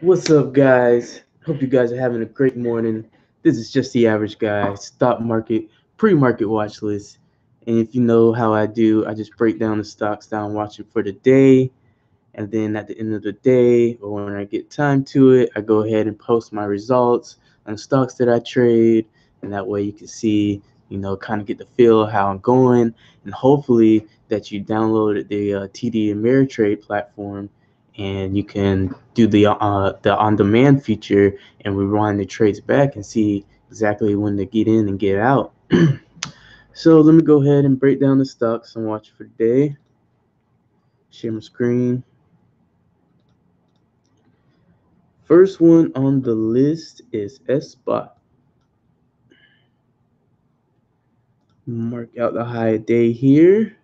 What's up, guys? Hope you guys are having a great morning. This is just the average guy, stock market, pre-market watch list. And if you know how I do, I just break down the stocks that I'm watching for the day. And then at the end of the day, or when I get time to it, I go ahead and post my results on the stocks that I trade. And that way you can see, kind of get the feel of how I'm going. And hopefully that you downloaded the TD Ameritrade platform and you can do the on-demand feature and rewind the trades back and see exactly when to get in and get out. So let me go ahead and break down the stocks I'm watching for the day. Share my screen. First one on the list is SBOT. Mark out the high day here.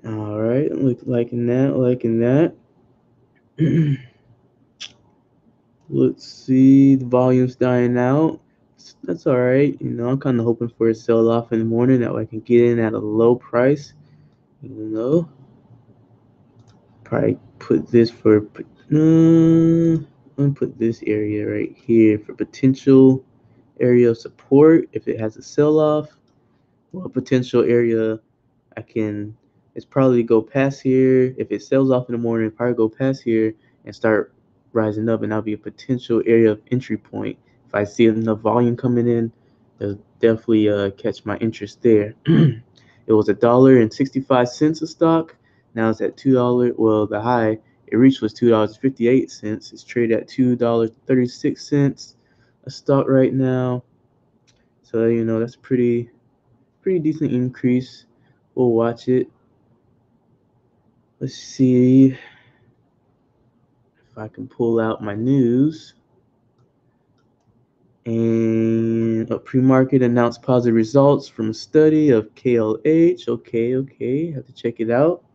All right, liking that. Let's see, the volume's dying out. That's all right. I'm kind of hoping for a sell off in the morning that way I can get in at a low price. You know, probably put this for. Let me put this area right here for potential area of support if it has a sell off. Well, potential area I can it's probably go past here. If it sells off in the morning, probably go past here and start rising up, and that'll be a potential area of entry point. If I see enough volume coming in, it'll definitely catch my interest there. It was $1.65 a stock. Now it's at $2. Well, the high it reached was $2.58. It's traded at $2.36 a stock right now. So that's pretty decent increase. We'll watch it. Let's see if I can pull out my news. And a pre-market announced positive results from a study of KLH. Okay, have to check it out.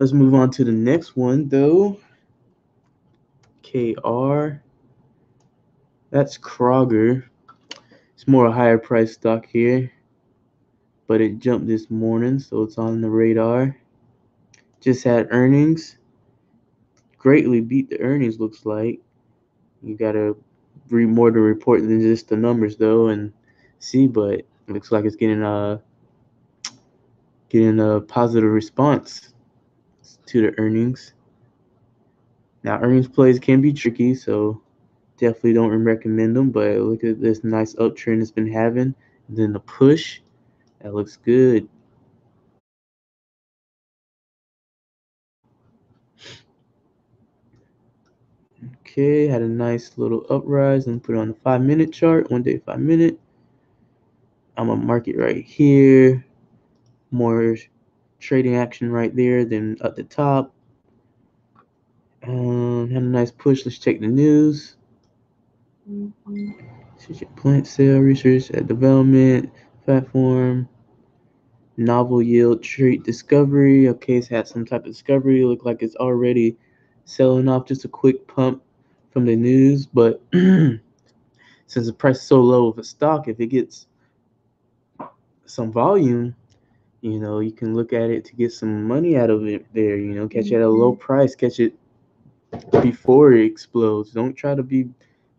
Let's move on to the next one though. KR. That's Kroger. It's more a higher price stock here, but it jumped this morning, so it's on the radar. Just had earnings. Greatly beat the earnings, looks like. You gotta read more to report than just the numbers though, and see. But it looks like it's getting a positive response to the earnings. Now, earnings plays can be tricky, so definitely don't recommend them. But look at this nice uptrend it's been having. And then the push, that looks good. Okay, had a nice little uprise and put it on the 5-minute chart, 1 day 5-minute. I'm gonna mark it right here. More trading action right there than at the top. Had a nice push. Let's check the news. Plant sale research at development platform. Novel yield trait discovery. Okay, it's had some type of discovery. Look like it's already selling off. Just a quick pump from the news, but since the price is so low of a stock, if it gets some volume, you can look at it to get some money out of it there. Catch it at a low price. Catch it before it explodes. Don't try to be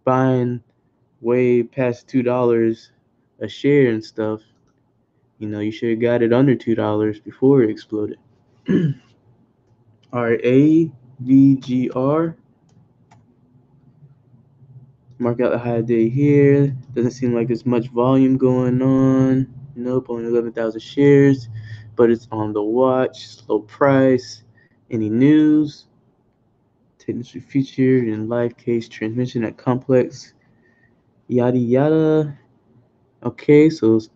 buying way past $2 a share and stuff. You should have got it under $2 before it exploded. RAVGR. Mark out the high day here. Doesn't seem like there's much volume going on. Nope, only 11,000 shares, but it's on the watch. Slow price. Any news? Technically featured in live case transmission at complex. Yada yada. Okay, so it's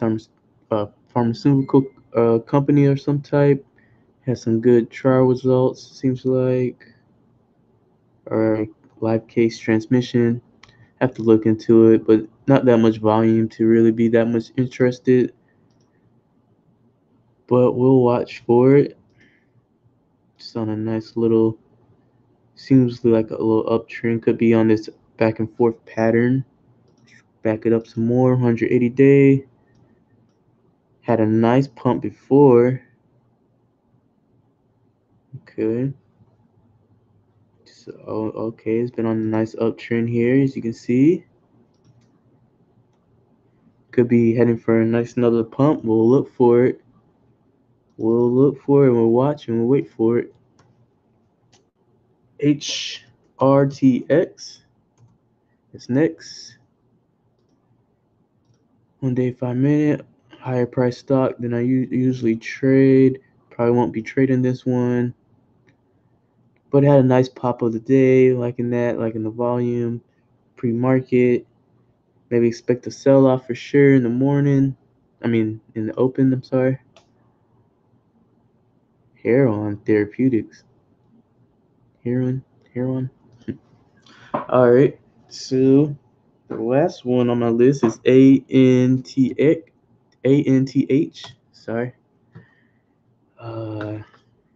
pharmaceutical company or some type. Has some good trial results, seems like. Or live case transmission. Have to look into it, but not that much volume to really be that much interested. But we'll watch for it. Just on a nice little, seems like a little uptrend. Could be on this back and forth pattern. Back it up some more. 180 day. Had a nice pump before. Okay. So, okay, it's been on a nice uptrend here, as you can see. Could be heading for a nice another pump. We'll look for it. We'll look for it. We'll watch and we'll wait for it. HRTX is next. 1 day, 5 minute. Higher price stock than I usually trade. Probably won't be trading this one. But it had a nice pop of the day, liking that, liking the volume. Pre-market. Maybe expect a sell-off for sure in the morning. In the open, I'm sorry. Heron Therapeutics. Heron. All right. So the last one on my list is ANTH. Sorry.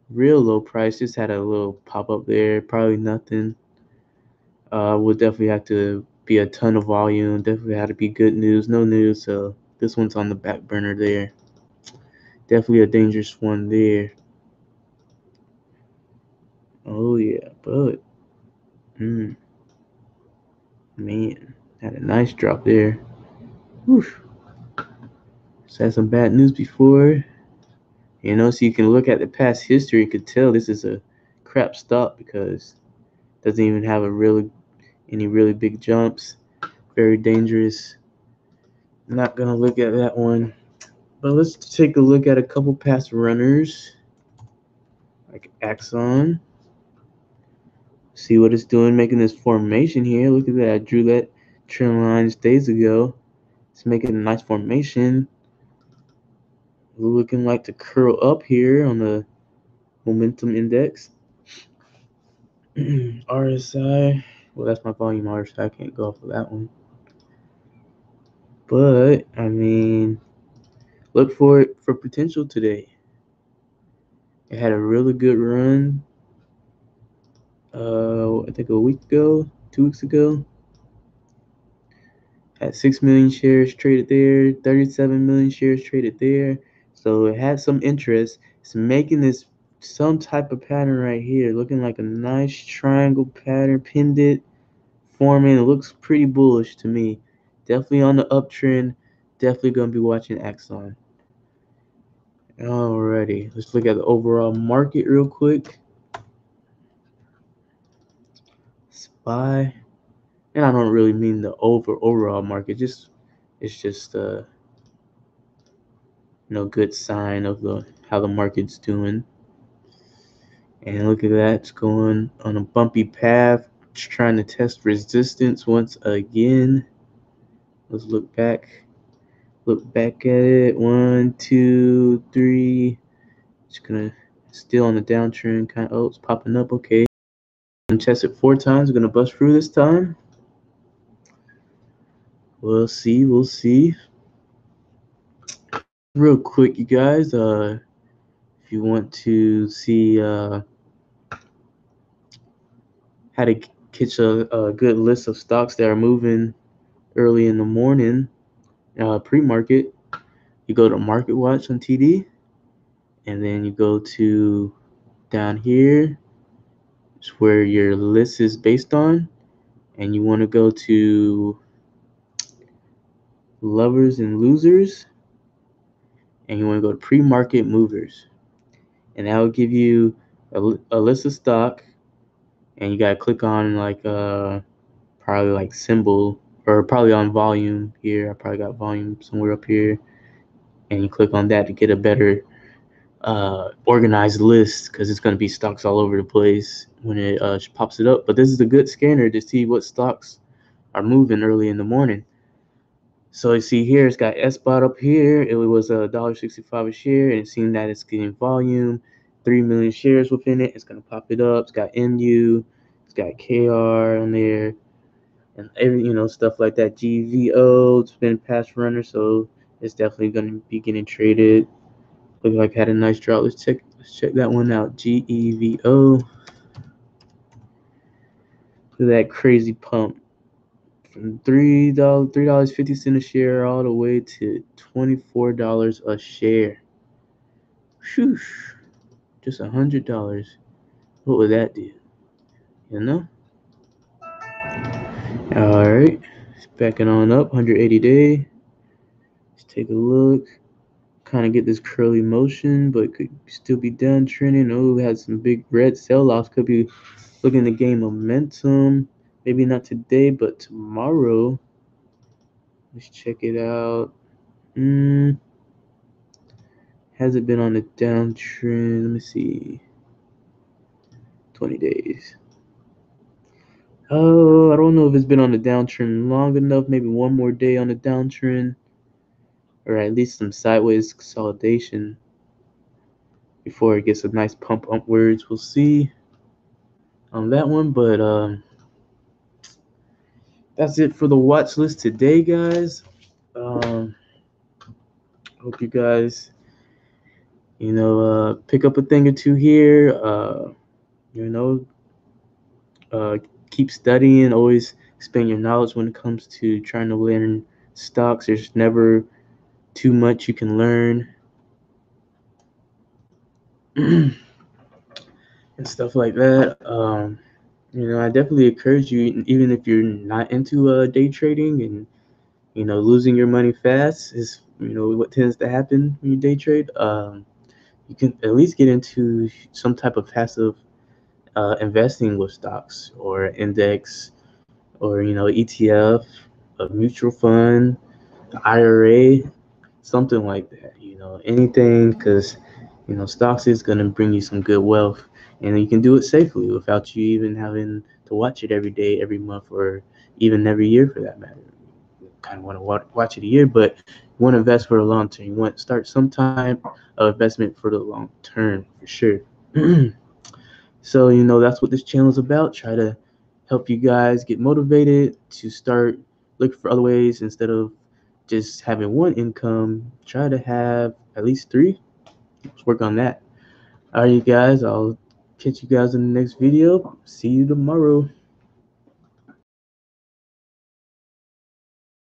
Real low price. Just had a little pop up there. Probably nothing. Would definitely have to be a ton of volume. Definitely had to be good news. No news. So this one's on the back burner there. Definitely a dangerous one there. Oh yeah, but man, had a nice drop there. Woof. So had some bad news before. So you can look at the past history, you could tell this is a crap stop because it doesn't even have any really big jumps. Very dangerous. Not gonna look at that one. But let's take a look at a couple past runners, like Axon. See what it's doing, making this formation here. Look at that. I drew that trend line days ago. It's making a nice formation. Looking like to curl up here on the momentum index. RSI. Well, that's my volume RSI. I can't go off of that one. But, look for it for potential today. It had a really good run. I think a week ago, 2 weeks ago. Had 6 million shares traded there, 37 million shares traded there. So it had some interest. It's making this some type of pattern right here, looking like a nice triangle pattern, pinned it, forming. It looks pretty bullish to me. Definitely on the uptrend. Definitely going to be watching Axon. Alrighty, let's look at the overall market real quick. SPY. And I don't really mean the overall market. It's just good sign of how the market's doing. And look at that, it's going on a bumpy path, just trying to test resistance once again. Let's look back at it. 1, 2, 3. It's gonna still on the downtrend, kind of. Oh, it's popping up. Okay, test it 4 times. We're gonna bust through this time. We'll see. Real quick, you guys, if you want to see how to catch a good list of stocks that are moving early in the morning, pre-market, you go to Market Watch on TD, and then you go to down here, it's where your list is based on, and you want to go to Lovers and Losers, and you want to go to Pre-Market Movers, and that will give you a list of stock, and you gotta click on probably like symbol, or probably on volume here. I probably got volume somewhere up here, and you click on that to get a better organized list, because it's going to be stocks all over the place when it pops it up. But this is a good scanner to see what stocks are moving early in the morning. So you see here, it's got SBOT up here. It was $1.65 a share, and it seems that it's getting volume, 3 million shares within it. It's going to pop it up. It's got MU, it's got KR on there, and stuff like that. GEVO, it's been past runner, so it's definitely going to be getting traded. Look like had a nice drop. Let's check that one out. GEVO. Look at that crazy pump from $3.50 a share all the way to $24 a share. Whew. Just $100. What would that do? you know. All right, it's backing on up, 180 day. Let's take a look. Kind of get this curly motion, but could still be downtrending. Oh, had some big red sell-offs. Could be looking to gain momentum. Maybe not today, but tomorrow. Let's check it out. Has it been on a downtrend? Let me see. 20 days. Oh, I don't know if it's been on a downtrend long enough. Maybe one more day on a downtrend, or at least some sideways consolidation before it gets a nice pump upwards. We'll see on that one, but that's it for the watch list today, guys. Hope you guys, pick up a thing or two here. You know, uh, keep studying. Always expand your knowledge when it comes to trying to learn stocks. There's never too much you can learn. And stuff like that. I definitely encourage you, even if you're not into day trading and losing your money fast is what tends to happen when you day trade. You can at least get into some type of passive investing with stocks or index or ETF, a mutual fund, IRA, something like that. Anything because stocks is going to bring you some good wealth, and you can do it safely without you even having to watch it every day, every month, or even every year for that matter. You kind of want to watch it a year, but you want to invest for the long term. You want to start some type of investment for the long term for sure. So that's what this channel is about. Try to help you guys get motivated to start looking for other ways instead of just having one income. Try to have at least three. Let's work on that. All right, you guys. I'll catch you guys in the next video. See you tomorrow.